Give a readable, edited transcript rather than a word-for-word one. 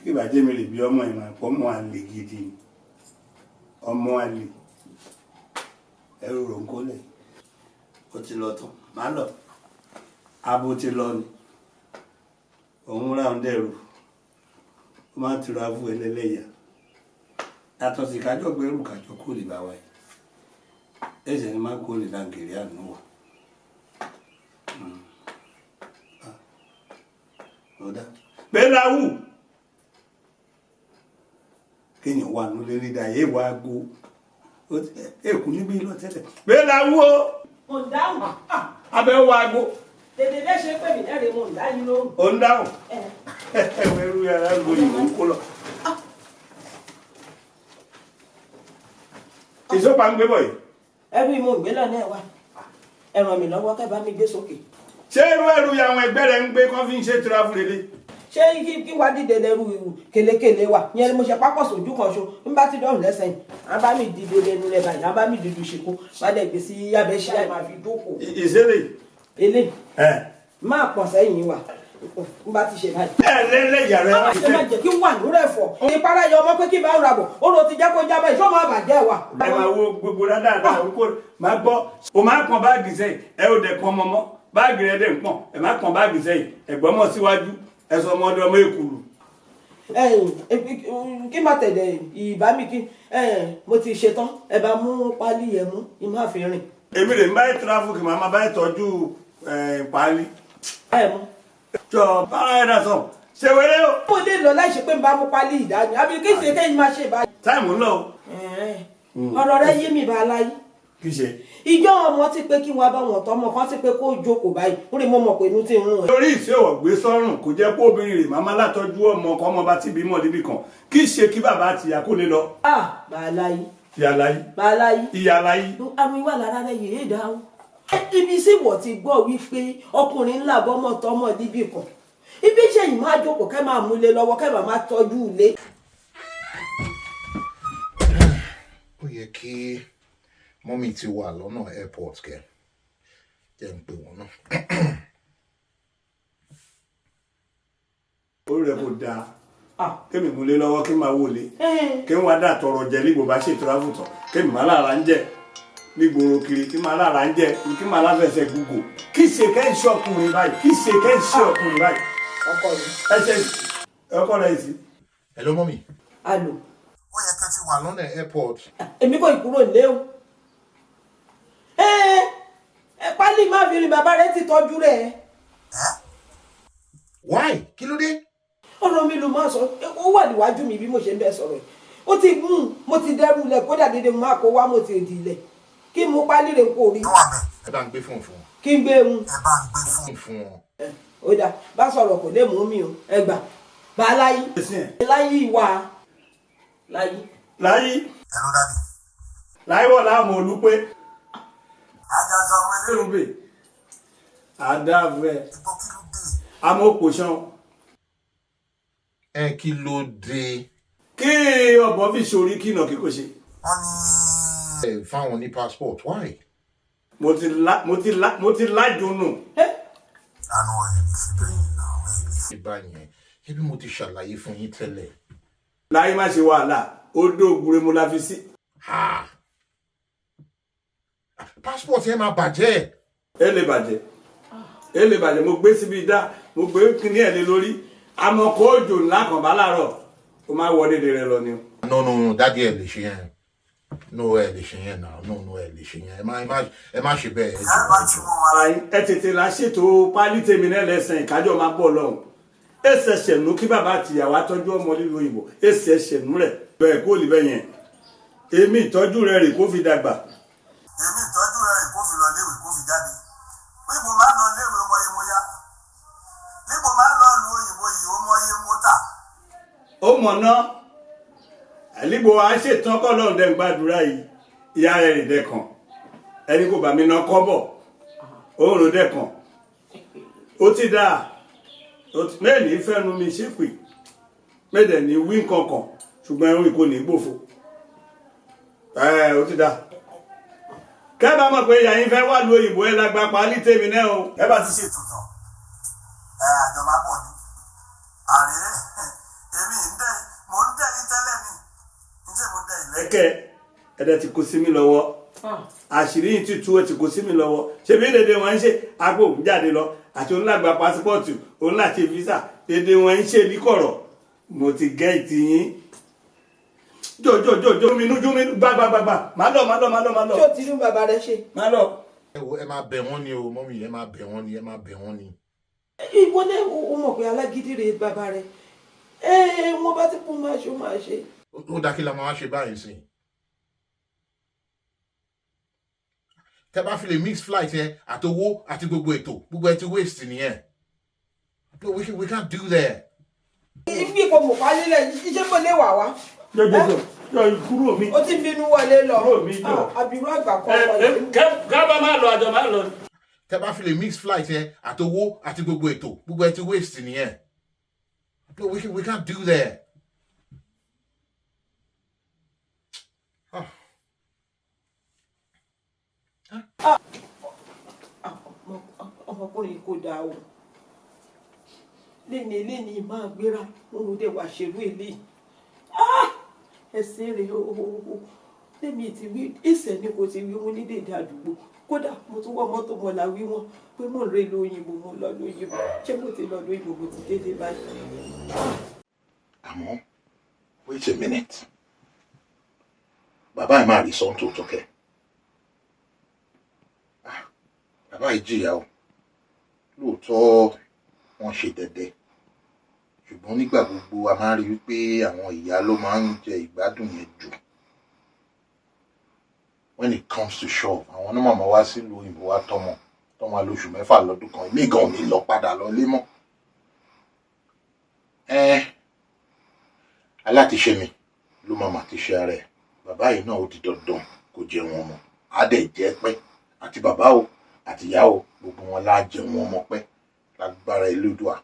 kí bàjẹ́ mi lè bí ọmọ ìmọ̀ àpọ̀ ọmọ àlè gidi ni ọmọ àlè ẹrù ròǹkólẹ̀ ó ti lọ tán má lọ abo ti lọ ni òun ráun dẹrù ó máa ń tura fún ẹlẹ́lẹ́yà yàtọ̀ sí kájọ gbẹrù kájọ kó lè bá wa yìí ẹsẹ̀ ni máa kó lè láǹgẹ̀rẹ́ àánú wa ọ̀dà gbẹ́láwù kéèyàn wà nílé rí dà yé wàá go èkú níbí lọ tẹ́lẹ̀ gbẹ́láwù o. mo ń dáhùn. abẹ́ wàá go. tètè bẹ́ẹ̀ ṣe pé mi lẹ́rìí mo ń dá yín lóhùn. ó ń dáhùn. ẹ̀rù yàrá gbòòyìnbó ń kó lọ. ìsopà ń gbé bọ̀ yìí. ẹrú ìmọ̀ ìgbélọ̀ náà wà ẹ ràn mí lọ́wọ́ kẹ́ bá mi gbé sókè. ṣé ẹrù àwọn ẹgbẹ́ rẹ̀ ń gbé kán fi ń ṣe tíráfù lélẹ̀. ṣé kí wá dìde lẹ́rù kélekèlé wà yẹn ni mo ṣe pápọ̀ sójú kan ṣo ń bá ti dọ̀rùn lẹ́sẹ̀yìn á bá mi dìde lẹ́nu rẹ̀ báyìí á bá mi dìdú ṣèkó má dẹ̀ gbé sí abẹ́ ṣí àì máa fi dókòó. ìṣẹ̀lẹ̀. eléyìí máa pọ̀ sẹ́yìn wà ń bá ti ṣe báyìí. lẹ́lẹ́yà rẹ̀ wá ṣe máa jẹ́ kí wà lórí ẹ̀fọ́. ìpara yọ ọmọ pé kí bá ń ra bọ̀ ó lọ ti jẹ́ kó jábọ̀ ìṣó máa bàjẹ́ wà. ẹ máa wo gbogbo dáadáa orúkọ máa gbọ́ o máa pọn báàgì sẹ́yìn ẹ ò dẹ̀ pọn mọ́mọ́ báàgì rẹ̀ dẹ̀ ń pọ̀n ẹ máa pọn báàgì sẹ́yìn ẹ̀gbọ́n mọ́ síwájú ẹ sọ ọmọdé ọmọ èkúrú. kí má tẹ̀lé ìbá mi kí mo ti ṣetán ẹ bá mú pálí yẹn mú ìmọ̀ àfihàn. èmi lè ń báyìí tíráfù kì máa báyìí tọ́jú pálí. ẹ mú. jọ bára ẹ̀dá sọ ṣe wéré o. mo lè lọ láì ṣe pé n bá mú pálí ìdání àbí kí ṣe kéyìn máa ṣe báyìí. táìmù ń lọ o. ọ̀rọ̀ rẹ yé mi bá a láyé. kì í ṣe. ìjọ ọmọ ti pé kí wọn bá wọn tọmọ kan ti pé kó jókòó báyìí ń rí mọ́mọ́ pé inú ti ń rún ẹ. lórí ìṣèwọ̀ gbé sọ́rùn kò jẹ́ kó obìnrin rè máa látọ́jú ọmọ ọkọ ọmọ bá ti bímọ níbì kan kì í ṣe kí bàbá àti ìyá kó lè lọ. bàáláyé. ìyàláyé. bàáláyé. ìyàláyé. àmì wà lára rẹ yìí dáhùn. ibi sí wọ́n ti gbọ́ wípé ọkùnrin ńlá bọ́mọ tọmọ níbì kan ibi ìṣẹ̀yìn máa jókòó kẹ́ máa múlé lọ́wọ́ kẹ́ máa tọ́jú ilé. ó yẹ kí mọ́mí ti wà lọ́nà airport kẹ́ jẹ́ ń pè wọ́n náà. orí rẹ kò dáa kémi múlé lọ́wọ́ kí n máa wọlé kí n wá dà tọrọ jẹ nígbò bá ṣètò àfùtàn kémi máa lára ń jẹ nígboro kiri kí n máa lára ń jẹ kí n máa láfẹsẹ̀ gbogbo kí ṣe kẹ́ ń ṣe ọkùnrin báyìí kí ṣe kẹ́ ń ṣe ọkùnrin báyìí. ọkọ rẹ. ọkọ rẹ sí. hello mọ́mí. alo. ó yẹ kẹ́ ti wà lọ́nà airport. èmi kò kúrò nílé o. pálí má fi rin bàbá rẹ ti tọ́jú rẹ̀. why kí ló dé. ọ̀rọ̀ mi ló máa sọ ó wà níwájú mi bí mo ṣe ń bẹ sọ̀rọ̀ yìí ó ti mú mo ti dẹrù lẹ̀ kódà dédé mo máa kó wá mo ti dì lẹ̀ kí mo pálí rẹ̀ kó rí. ẹ bá ń gbé fóònù fún wọn. kí n gbé un. ẹ bá ń gbé fóònù fún wọn. ó dà bá sọ̀rọ̀ kò lè mú mi o ẹ gbà bá láyé láyé ìwà láyé. láyé. hello daddy. láyé wọ̀ láàmú olúpé. ajá ọmọ ẹlẹ́rù bè àdáfẹ́ ìbọn kí ló dé. amókòṣán. ẹ kí ló dé. kí ọ̀bọ fi ṣorí kí ìnà kíkó ṣe. wọ́n ní. ẹ fáwọn ní passport why. mo ti lájúnù. àánú ẹ̀ ní síbẹ̀ yìí náà ẹ̀ ní síbẹ̀ yẹn ṣé bí mo ti ṣàlàyé fún yín tẹ́lẹ̀. láyé má ṣe wàhálà ó dóògùn mo la fi sí. passport yẹn máa bàjẹ́. ẹ lè bàjẹ́ mo gbé síbi dá mo gbé kíní ẹ̀ lé lórí àmọ́ kó òjò ńlá kan bá láàárọ̀ ó máa wọ dédé rẹ lọ ni. no dádì ẹ lè ṣe yẹn no ẹ lè ṣe yẹn náà no ẹ lè ṣe yẹn ẹ má ṣe bẹ́ẹ̀. ẹ tètè la ṣètò pálí tèmi náà lẹ́sẹ̀ ìkájọ́ máa bọ̀ lọ́hùn ẹsẹ̀ ṣẹ̀nú kí bàbá àtìyàwó atọ́jú ọmọ lílo òyìnbó ẹsẹ̀ ṣẹ̀nú rẹ̀ bẹ́ẹ̀ kó lè bẹ́ẹ̀ yẹn èmi ìtọ́jú rẹ̀ rè kó fi dàgbà. èmi ìtọ́jú rẹ̀ rè kó fi lọ léèwé kó fi jáde pé mo máa ń lọ léèwé ọmọ yẹn mo yá ní mo máa ń lọ lu òyìnbó yìí ọmọ yẹn mo tà. ó mọ̀ ná àlígbò wa ṣètàn kọ́ lọ́run dẹ́ ń gbàdúrà yìí ìyá rẹ̀ rìn dẹ́kan ẹni kò bá mi ná kọ́bọ̀ òun dẹ́kan ó ti dáa mẹ́ẹ̀ni fẹ́nu mi ṣépè mẹ́ẹ̀dẹ̀ ní wí kankan ṣùgbọ́n ẹ̀rùn ìkò ní gbòfò ó ti dáa kẹ́bà mọ̀ pé ìyá yín fẹ́ wà lú òyìnbó ẹ̀ lágbá pálí tèmi náà o. kẹ́bà ti ṣètò tán àjọ máa bọ̀ ni ààrẹ èmi ń kẹ́ ẹ̀dẹ̀ ti kó sí mi lọ́wọ́ àṣírí yìí ti tú ẹ̀ ti kó sí mi lọ́wọ́ ṣe bí dédé wọn ń ṣe agbó jáde lọ àti òun lágbà pásípọ̀tù òun láti físà dédé wọn ń ṣe ní kọ̀rọ̀ mo ti gẹ́ ìtì yín jóminú gbàgbàgbà má lọ. ṣé o ti ní bàbá rẹ ṣe. má lọ. ẹ máa bẹ̀ wọ́n ni o mọ́mì ẹ máa bẹ̀ wọ́n ni. ìwọ náà o mọ̀ pé alágídí rèé bàbá rẹ wọ́n bá ti kún máa ṣe. ó dá kí la máa wá ṣe báyìí sí. tẹ bá fi lè mix flight ẹ àtowó àti gbogbo ètò gbogbo ẹ ti waste nìyẹn. we can't do that. ibi kò mọ̀ pálí lẹ̀ iṣẹ́ kò lè wà wá. jọ kúrò mi. ó ti bínú wọlé lọ. kúrò mi jọ. àbírú àgbà kan wọlé. kábà máa lọ àjọ máa lọ. tẹ bá fi lè mix flight ẹ àtowó àti gbogbo ètò gbogbo ẹ ti waste nìyẹn. we can't do that. ọmọkùnrin kò dáa o léni máa gbéra òun dé wàá ṣerú eléyìí ẹsìn rẹ o lèmi ti wí ìṣẹ ni kò ti wí wọn ní dèdè àdúgbò kódà mo tún wọ mọ́tò wọn la wí wọn pé mò ń rè lóyìnbó mo lọ lóyìnbó ṣé mo ti lọ lóyìnbó mo ti dédé báyìí. àmọ́ wait a minute bàbá ẹ̀ máa rí sọ́ńtò tó kẹ́ bàbá yìí jìyà o lóòótọ́ wọ́n ṣe dẹ̀dẹ̀ ṣùgbọ́n nígbà gbogbo a máa ń rí wípé àwọn ìyá ló máa ń jẹ ìgbádùn yẹn jù when it comes to shop àwọn náà màmá wá sílùú òyìnbó wá tọ́mọ lóṣù mẹ́fà lọ́dún kan ilé gan ò ní lọ padà lọ lé mọ́ alátiṣe mi ló máa ti ṣe ara ẹ̀ bàbá yìí náà ó di dandan kó jẹun ọmọ á dẹ̀ jẹ́ pẹ́ àti bàbá o àti ìyá o gbogbo wọn lá jẹun ọmọ pẹ́ lágbára Elédùà.